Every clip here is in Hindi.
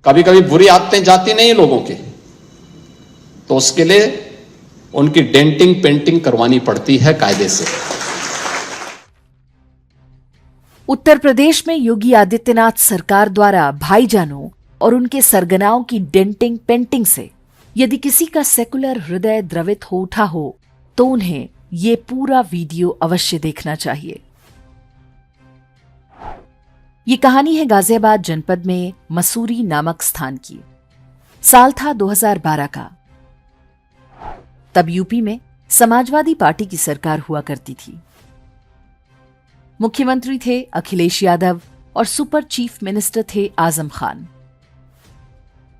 कभी कभी बुरी आदतें जाती नहीं लोगों की, तो उसके लिए उनकी डेंटिंग पेंटिंग करवानी पड़ती है कायदे से। उत्तर प्रदेश में योगी आदित्यनाथ सरकार द्वारा भाईजानों और उनके सरगनाओं की डेंटिंग पेंटिंग से यदि किसी का सेकुलर हृदय द्रवित हो उठा हो तो उन्हें ये पूरा वीडियो अवश्य देखना चाहिए। ये कहानी है गाजियाबाद जनपद में मसूरी नामक स्थान की। साल था 2012 का। तब यूपी में समाजवादी पार्टी की सरकार हुआ करती थी। मुख्यमंत्री थे अखिलेश यादव और सुपर चीफ मिनिस्टर थे आजम खान।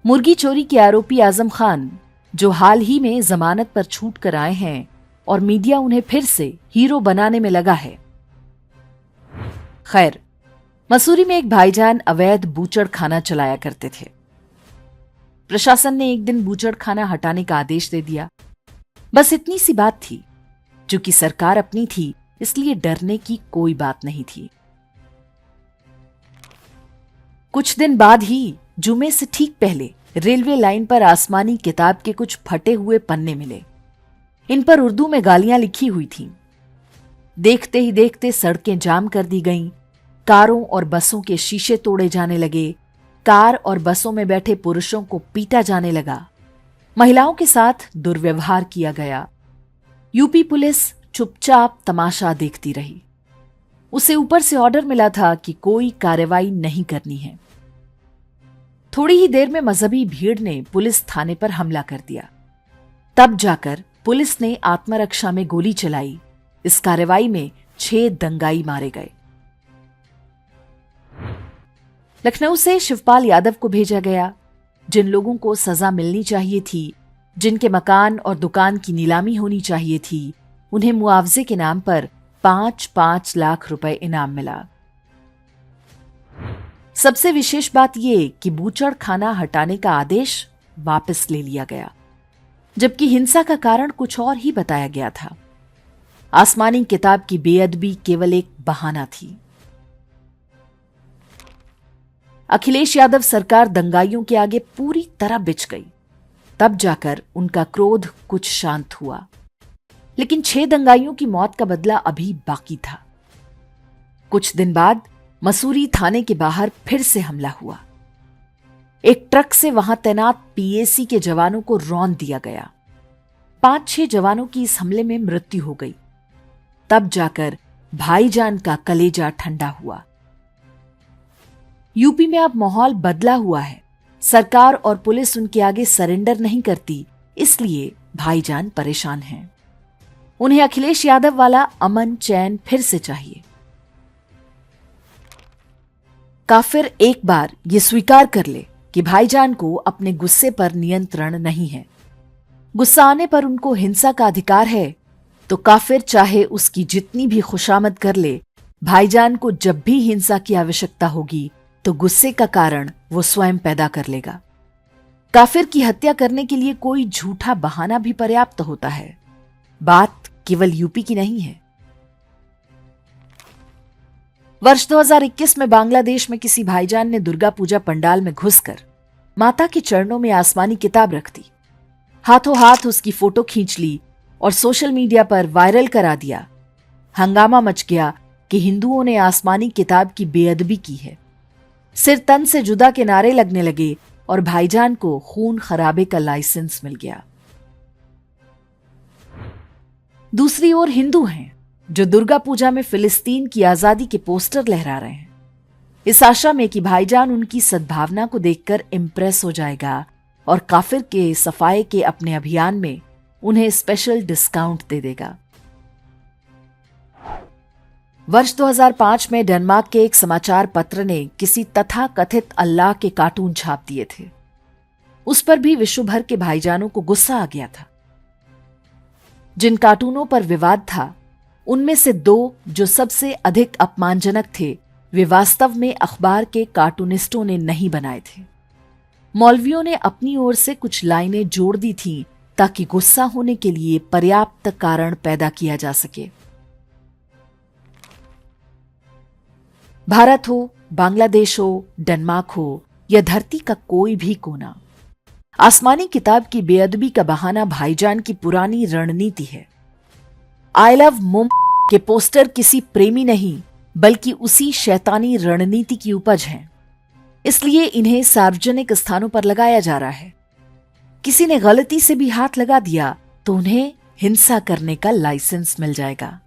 मुर्गी चोरी के आरोपी आजम खान, जो हाल ही में जमानत पर छूट कर आए हैं और मीडिया उन्हें फिर से हीरो बनाने में लगा है। खैर, मसूरी में एक भाईजान अवैध बूचड़ खाना चलाया करते थे। प्रशासन ने एक दिन बूचड़ खाना हटाने का आदेश दे दिया। बस इतनी सी बात थी। चूंकि सरकार अपनी थी, इसलिए डरने की कोई बात नहीं थी। कुछ दिन बाद ही जुमे से ठीक पहले रेलवे लाइन पर आसमानी किताब के कुछ फटे हुए पन्ने मिले। इन पर उर्दू में गालियां लिखी हुई थीं। देखते ही देखते सड़कें जाम कर दी गईं। कारों और बसों के शीशे तोड़े जाने लगे। कार और बसों में बैठे पुरुषों को पीटा जाने लगा। महिलाओं के साथ दुर्व्यवहार किया गया। यूपी पुलिस चुपचाप तमाशा देखती रही। उसे ऊपर से ऑर्डर मिला था कि कोई कार्रवाई नहीं करनी है। थोड़ी ही देर में मजहबी भीड़ ने पुलिस थाने पर हमला कर दिया। तब जाकर पुलिस ने आत्मरक्षा में गोली चलाई। इस कार्रवाई में 6 दंगाई मारे गए। लखनऊ से शिवपाल यादव को भेजा गया। जिन लोगों को सजा मिलनी चाहिए थी, जिनके मकान और दुकान की नीलामी होनी चाहिए थी, उन्हें मुआवजे के नाम पर 5-5 लाख रुपए इनाम मिला। सबसे विशेष बात यह कि बूचड़ खाना हटाने का आदेश वापस ले लिया गया, जबकि हिंसा का कारण कुछ और ही बताया गया था। आसमानी किताब की बेअदबी केवल एक बहाना थी। अखिलेश यादव सरकार दंगाइयों के आगे पूरी तरह बिछ गई। तब जाकर उनका क्रोध कुछ शांत हुआ। लेकिन 6 दंगाइयों की मौत का बदला अभी बाकी था। कुछ दिन बाद मसूरी थाने के बाहर फिर से हमला हुआ। एक ट्रक से वहां तैनात पीएसी के जवानों को रौंद दिया गया। 5-6 जवानों की इस हमले में मृत्यु हो गई। तब जाकर भाईजान का कलेजा ठंडा हुआ। यूपी में अब माहौल बदला हुआ है। सरकार और पुलिस उनके आगे सरेंडर नहीं करती, इसलिए भाईजान परेशान हैं। उन्हें अखिलेश यादव वाला अमन चैन फिर से चाहिए। काफिर एक बार ये स्वीकार कर ले कि भाईजान को अपने गुस्से पर नियंत्रण नहीं है। गुस्सा आने पर उनको हिंसा का अधिकार है, तो काफिर चाहे उसकी जितनी भी खुशामद कर ले, भाईजान को जब भी हिंसा की आवश्यकता होगी तो गुस्से का कारण वो स्वयं पैदा कर लेगा। काफिर की हत्या करने के लिए कोई झूठा बहाना भी पर्याप्त होता है। बात केवल यूपी की नहीं है। वर्ष 2021 में बांग्लादेश में किसी भाईजान ने दुर्गा पूजा पंडाल में घुसकर माता के चरणों में आसमानी किताब रख दी। हाथों हाथ उसकी फोटो खींच ली और सोशल मीडिया पर वायरल करा दिया। हंगामा मच गया कि हिंदुओं ने आसमानी किताब की बेअदबी की है। सिर तन से जुदा के नारे लगने लगे और भाईजान को खून खराबे का लाइसेंस मिल गया। दूसरी ओर हिंदू हैं जो दुर्गा पूजा में फिलिस्तीन की आजादी के पोस्टर लहरा रहे हैं, इस आशा में कि भाईजान उनकी सद्भावना को देखकर इंप्रेस हो जाएगा और काफिर के सफाये के अपने अभियान में उन्हें स्पेशल डिस्काउंट दे देगा। वर्ष 2005 में डेनमार्क के एक समाचार पत्र ने किसी तथाकथित अल्लाह के कार्टून छाप दिए थे। उस पर भी विश्व भर के भाईजानों को गुस्सा आ गया था। जिन कार्टूनों पर विवाद था, उनमें से 2 जो सबसे अधिक अपमानजनक थे, वे वास्तव में अखबार के कार्टूनिस्टों ने नहीं बनाए थे। मौलवियों ने अपनी ओर से कुछ लाइनें जोड़ दी थीं ताकि गुस्सा होने के लिए पर्याप्त कारण पैदा किया जा सके। भारत हो, बांग्लादेश हो, डेनमार्क हो या धरती का कोई भी कोना। आसमानी किताब की बेअदबी का बहाना भाईजान की पुरानी रणनीति है। आई लव मुंबई के पोस्टर किसी प्रेमी नहीं बल्कि उसी शैतानी रणनीति की उपज हैं। इसलिए इन्हें सार्वजनिक स्थानों पर लगाया जा रहा है। किसी ने गलती से भी हाथ लगा दिया तो उन्हें हिंसा करने का लाइसेंस मिल जाएगा।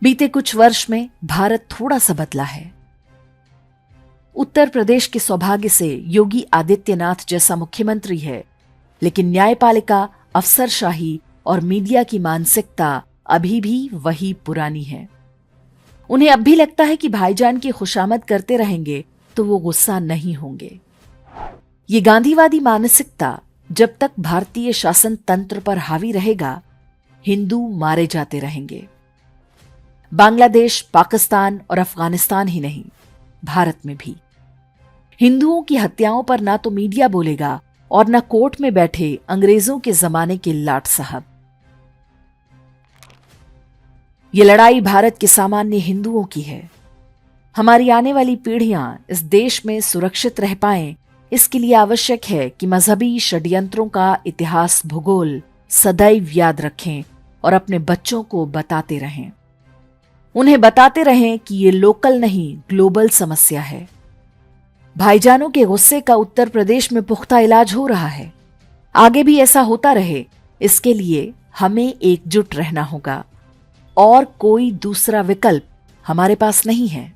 बीते कुछ वर्ष में भारत थोड़ा सा बदला है। उत्तर प्रदेश के सौभाग्य से योगी आदित्यनाथ जैसा मुख्यमंत्री है, लेकिन न्यायपालिका, अफसरशाही और मीडिया की मानसिकता अभी भी वही पुरानी है। उन्हें अब भी लगता है कि भाईजान की खुशामद करते रहेंगे तो वो गुस्सा नहीं होंगे। ये गांधीवादी मानसिकता जब तक भारतीय शासन तंत्र पर हावी रहेगा, हिंदू मारे जाते रहेंगे। बांग्लादेश, पाकिस्तान और अफगानिस्तान ही नहीं, भारत में भी हिंदुओं की हत्याओं पर ना तो मीडिया बोलेगा और ना कोर्ट में बैठे अंग्रेजों के जमाने के लाट साहब। ये लड़ाई भारत के सामान्य हिंदुओं की है। हमारी आने वाली पीढ़ियां इस देश में सुरक्षित रह पाएं, इसके लिए आवश्यक है कि मजहबी षड्यंत्रों का इतिहास, भूगोल सदैव याद रखें और अपने बच्चों को बताते रहें। उन्हें बताते रहें कि ये लोकल नहीं, ग्लोबल समस्या है। भाईजानों के गुस्से का उत्तर प्रदेश में पुख्ता इलाज हो रहा है। आगे भी ऐसा होता रहे, इसके लिए हमें एकजुट रहना होगा और कोई दूसरा विकल्प हमारे पास नहीं है।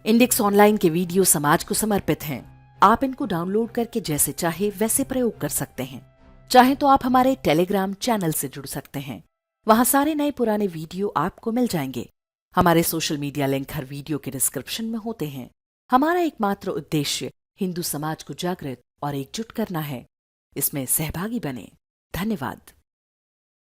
इंडेक्स ऑनलाइन के वीडियो समाज को समर्पित हैं। आप इनको डाउनलोड करके जैसे चाहे वैसे प्रयोग कर सकते हैं। चाहे तो आप हमारे टेलीग्राम चैनल से जुड़ सकते हैं। वहां सारे नए पुराने वीडियो आपको मिल जाएंगे। हमारे सोशल मीडिया लिंक हर वीडियो के डिस्क्रिप्शन में होते हैं। हमारा एकमात्र उद्देश्य हिंदू समाज को जागृत और एकजुट करना है। इसमें सहभागी बने। धन्यवाद।